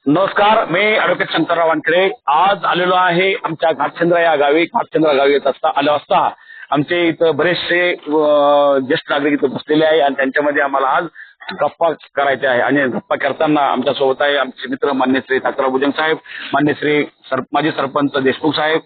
नमस्कार, मी ॲडव्होकेट शंकरराव वानखेडे आज आलेलो आहे आमच्या घाटचंद्रा या गावी. घाटचंद्रा गावी आलो असता आमचे इथं बरेचसे ज्येष्ठ नागरिक इथं बसलेले आहे आणि त्यांच्यामध्ये आम्हाला आज गप्पा करायचे आहे. आणि गप्पा करताना आमच्या सोबत आहे आमचे मित्र मान्य श्री ठाकरराव भुजंग साहेब, मान्य श्री माजी सरपंच देशमुख साहेब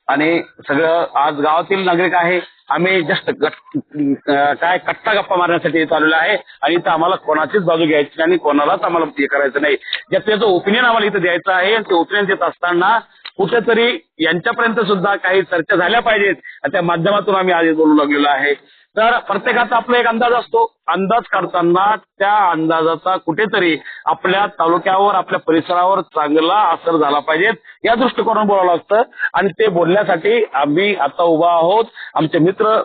आणि सगळं आज गावातील नागरिक आहे. आम्ही जस्ट काय कट्टा गप्पा मारण्यासाठी इथं आलेलो आहे आणि इथं आम्हाला कोणाचीच बाजू घ्यायची नाही आणि कोणालाच आम्हाला हे करायचं नाही. त्याचं ओपिनियन आम्हाला इथं द्यायचं आहे आणि ते ओपिनियन देत असताना कुठेतरी यांच्यापर्यंत सुद्धा काही चर्चा झाल्या पाहिजेत. त्या माध्यमातून आम्ही आज बोलू लागलेलो आहे. तर प्रत्येकाचा आपला एक अंदाज असतो. अंदाज काढताना त्या अंदाजाचा कुठेतरी आपल्या तालुक्यावर आपल्या परिसरावर चांगला असर झाला पाहिजेत या दृष्टिकोनातून बोलावं लागतं. आणि ते बोलण्यासाठी आम्ही आता उभा आहोत आमचे मित्र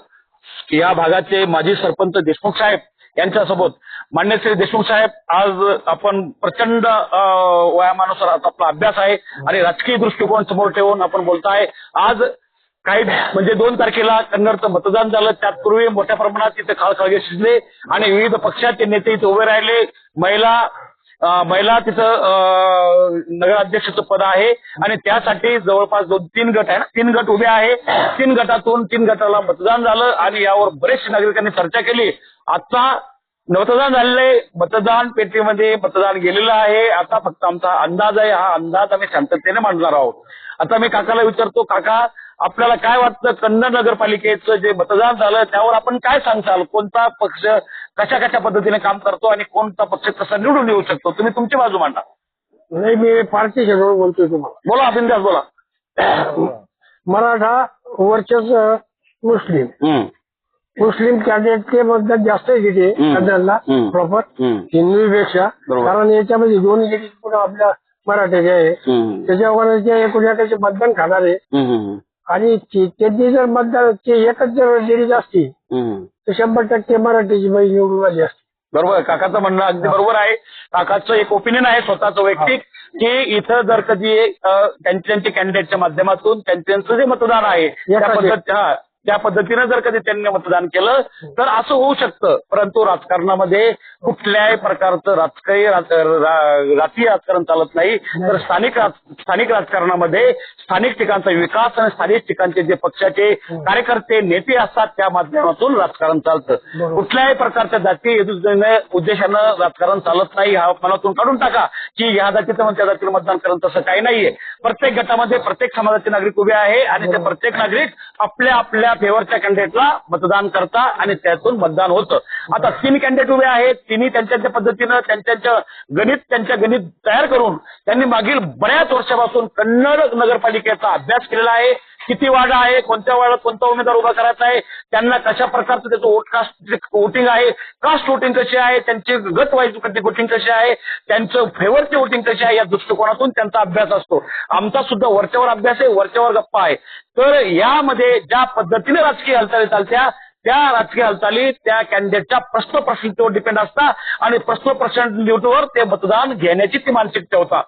या भागाचे माजी सरपंच देशमुख साहेब यांच्यासोबत. मान्य श्री देशमुख साहेब, आज आपण प्रचंड वयामानुसार आपला अभ्यास आहे आणि राजकीय दृष्टिकोन समोर ठेवून आपण बोलताय. आज काही म्हणजे 2 तारखेला कन्नडचं मतदान झालं. त्यापूर्वी मोठ्या प्रमाणात तिथे खळखळगे शिजले आणि विविध पक्षाचे नेते इथे उभे राहिले. महिला तिथं नगराध्यक्षाचं पद आहे आणि त्यासाठी जवळपास 2-3 गट आहे, 3 गट उभे आहे. 3 गटातून 3 गटाला मतदान झालं आणि यावर बरेचशे नागरिकांनी चर्चा केली. आता मतदान झालेले, मतदान पेटीमध्ये मतदान गेलेलं आहे. आता फक्त आमचा अंदाज आहे. हा अंदाज आम्ही शांततेने मांडणार आहोत. आता मी काकाला विचारतो, काका आपल्याला काय वाटतं कन्नड नगरपालिकेचं जे मतदान झालं त्यावर आपण काय सांगताल? कोणता पक्ष कशा कशा पद्धतीने काम करतो आणि कोणता पक्ष कसा निवडून येऊ शकतो? तुम्ही तुमची बाजू मांडा. नाही, मी पार्टी शेड्यूल बोलतोय तुम्हाला. बोला बिंदास बोला. मराठा वर्चस मुस्लिम कॅन्डिडेटचे मतदान जास्त आहे तिथे कन्नडला प्रॉपर हिंदूपेक्षा. कारण याच्यामध्ये 2 लेडीज पण आपल्या मराठ्याचे आहे. त्याच्यावर एकूणाचे मतदान खाणार आहे आणि त्यांनी जर मतदान एकच जर लेडीज असती तर 100% मराठीची बाई निवडून आली असती. बरोबर, काकाचं म्हणणं अगदी बरोबर आहे. काकाचं एक ओपिनियन आहे स्वतःचं वैयक्तिक की इथं जर कधी त्यांच्या कॅन्डिडेटच्या माध्यमातून त्यांचं जे मतदान आहे त्या पद्धतीनं जर कधी त्यांनी मतदान केलं तर असं होऊ शकतं. परंतु राजकारणामध्ये कुठल्याही प्रकारचं राजकीय राजकारण चालत नाही. तर स्थानिक राजकारणामध्ये स्थानिक ठिकाणचा विकास आणि स्थानिक ठिकाणचे जे पक्षाचे कार्यकर्ते नेते असतात त्या माध्यमातून राजकारण चालतं. कुठल्याही प्रकारच्या जाती उद्देशानं राजकारण चालत नाही. हा मनातून काढून टाका की ह्या जातीचं त्या जातीला मतदान करणं, तसं काही नाहीये. प्रत्येक गटामध्ये प्रत्येक समाजाचे नागरिक उभे आहे आणि ते प्रत्येक नागरिक आपल्या फेवरच्या कॅन्डिडेटला मतदान करता आणि त्यातून मतदान होतं. आता 3 कॅन्डिडेट उभे आहेत. तिन्ही त्यांच्या पद्धतीनं त्यांच्या गणित तयार करून त्यांनी मागील बऱ्याच वर्षापासून कन्नड नगरपालिकेचा अभ्यास केलेला आहे. किती वार्ड आहे, कोणत्या वार्डात कोणता उमेदवार उभा करायचा आहे, त्यांना कशा प्रकारचं त्याचं वोटिंग आहे, कास्ट वोटिंग कशी आहे, त्यांची गट वाईज वोटिंग कशी आहे, त्यांचं फेवरची वोटिंग कशी आहे, या दृष्टिकोनातून त्यांचा अभ्यास असतो. आमचा सुद्धा वरच्यावर अभ्यास आहे, वरच्यावर गप्पा आहे. तर यामध्ये ज्या पद्धतीने राजकीय हालचाली चालत्या त्या राजकीय हालचाली त्या कॅन्डिडेटच्या प्रश्नावर डिपेंड असतात आणि प्रश्नावर ते मतदान घेण्याची ती मानसिकता होता.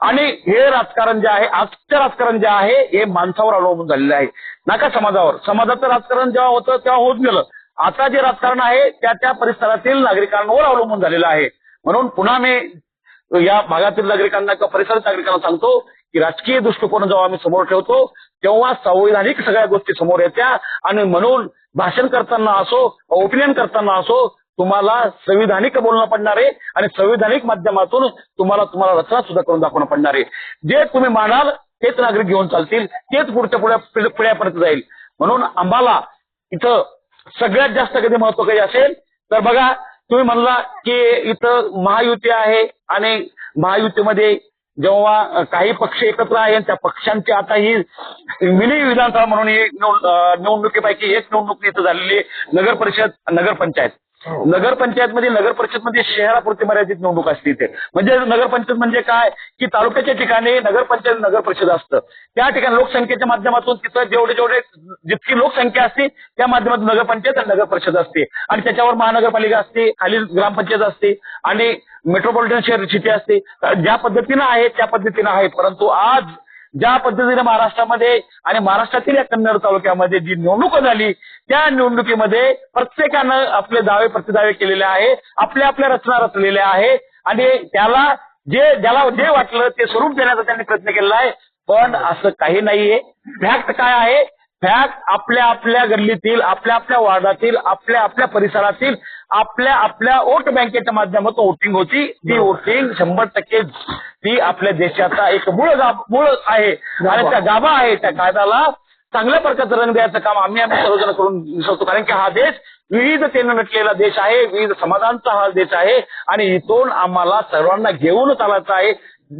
आणि हे राजकारण जे आहे, आजचं राजकारण जे आहे हे माणसावर अवलंबून झालेलं आहे, नाका समाजावर. समाजाचं राजकारण जेव्हा होतं तेव्हा होत गेलं. आता जे राजकारण आहे त्या परिसरातील नागरिकांवर अवलंबून झालेलं आहे. म्हणून पुन्हा मी या भागातील नागरिकांना किंवा परिसरातील नागरिकांना सांगतो की राजकीय दृष्टिकोन जेव्हा आम्ही समोर ठेवतो तेव्हा संवैधानिक सगळ्या गोष्टी समोर येत्या. आणि म्हणून भाषण करताना असो, ओपिनियन करताना असो, तुम्हाला संविधानिक बोलणं पडणार आहे आणि संविधानिक माध्यमातून तुम्हाला रचना सुद्धा करून दाखवणं पडणार आहे. जे तुम्ही मानाल तेच नागरिक घेऊन चालतील, तेच पुढच्या पिढ्यापर्यंत जाईल. म्हणून आम्हाला इथं सगळ्यात जास्त कधी महत्व काही असेल तर बघा, तुम्ही म्हणला की इथं महायुती आहे आणि महायुतीमध्ये जेव्हा काही पक्ष एकत्र आहे त्या पक्षांची आता ही मिनी विधानसभा म्हणून ही निवडणुकीपैकी एक निवडणूक इथं झालेली नगरपंचायत. नगरपंचायतमध्ये शहरापुरती मर्यादित निवडणूक असते इथे. म्हणजे नगरपंचायत म्हणजे काय की तालुक्याच्या ठिकाणी नगरपरिषद असतं. त्या ठिकाणी लोकसंख्येच्या माध्यमातून तिथं जितकी लोकसंख्या असते त्या माध्यमातून नगरपंचायत आणि नगरपरिषद असते आणि त्याच्यावर महानगरपालिका असते, खाली ग्रामपंचायत असते आणि मेट्रोपॉलिटन शहर सिटी असते. ज्या पद्धतीनं आहे त्या पद्धतीनं आहे. परंतु आज ज्या पद्धतीने महाराष्ट्रामध्ये आणि महाराष्ट्रातील या कन्नड तालुक्यामध्ये जी निवडणूक झाली त्या निवडणुकीमध्ये प्रत्येकानं आपले दावे प्रतिदावे केलेले आहे, आपल्या रचना रचलेल्या आहे आणि त्याला ज्याला जे वाटलं ते स्वरूप देण्याचा त्यांनी प्रयत्न केलेला आहे. पण असं काही नाहीये. फॅक्ट काय आहे? फॅक्ट आपल्या आपल्या गल्लीतील, आपल्या आपल्या वार्डातील, आपल्या आपल्या परिसरातील, आपल्या आपल्या वोट बँकेच्या माध्यमातून वोटिंग होती. ती वोटिंग 100% ती आपल्या देशाचा एक मूळ आहे आणि त्या गाभा आहे. त्या कायद्याला चांगल्या प्रकारचं रंग द्यायचं काम आम्ही सर्वजण करून दिसतो. कारण की हा देश विविधतेने नटलेला देश आहे, विविध समाजांचा हा देश आहे आणि इथून आम्हाला सर्वांना घेऊन चालायचं आहे.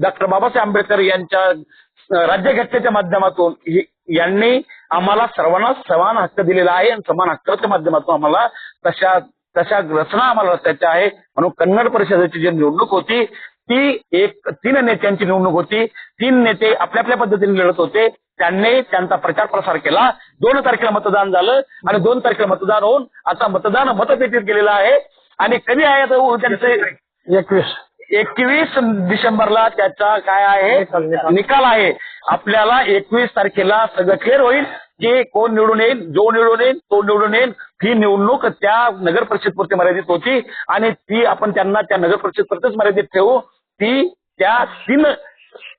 डॉक्टर बाबासाहेब आंबेडकर यांच्या राज्यघटनेच्या माध्यमातून यांनी आम्हाला सर्वांना समान हक्क दिलेला आहे आणि समान हक्काच्या माध्यमातून आम्हाला तशा रचना आम्हाला रचायच्या आहे. म्हणून कन्नड परिषदेची जी निवडणूक होती ती 3 नेत्यांची निवडणूक होती. 3 नेते आपल्या आपल्या पद्धतीने लढत होते. त्यांनी त्यांचा प्रचार प्रसार केला. 2 तारखेला मतदान झालं आणि 2 तारखेला मतदान होऊन आता मतदान मतपेटीत गेलेलं आहे. आणि कधी आहे त्यांचे 21 डिसेंबरला त्याचा काय आहे निकाल आहे. आपल्याला 21 तारखेला सगळं क्लिअर होईल की कोण निवडून येईल, जो निवडून येईल तो निवडून येईल. ही निवडणूक त्या नगर परिषद पुरती मर्यादित होती आणि ती आपण त्यांना त्या नगर परिषद पुरतीच मर्यादित ठेवू. ती त्या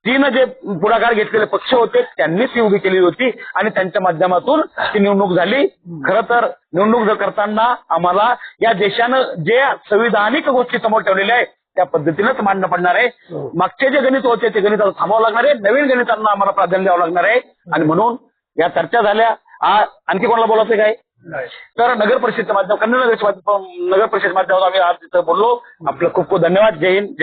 तीन जे पुढाकार घेतलेले पक्ष होते त्यांनी ती उभी केली होती आणि त्यांच्या माध्यमातून ती निवडणूक झाली. खरं तर निवडणूक जर करताना आम्हाला या देशानं जे संविधानिक गोष्टी समोर ठेवलेल्या आहेत त्या पद्धतीनेच मांडणं पडणार आहे. मागचे जे गणित होते ते गणित थांबावं लागणार आहे. नवीन गणितांना आम्हाला प्राधान्य द्यावं लागणार आहे. आणि म्हणून या चर्चा झाल्या. आणखी कोणाला बोलायचं काय? तर नगर परिषदेच्या माध्यमातून, कन्नड नगर परिषद माध्यमातून आम्ही आज तिथं बोललो. आपलं खूप खूप धन्यवाद. जय हिंद, जय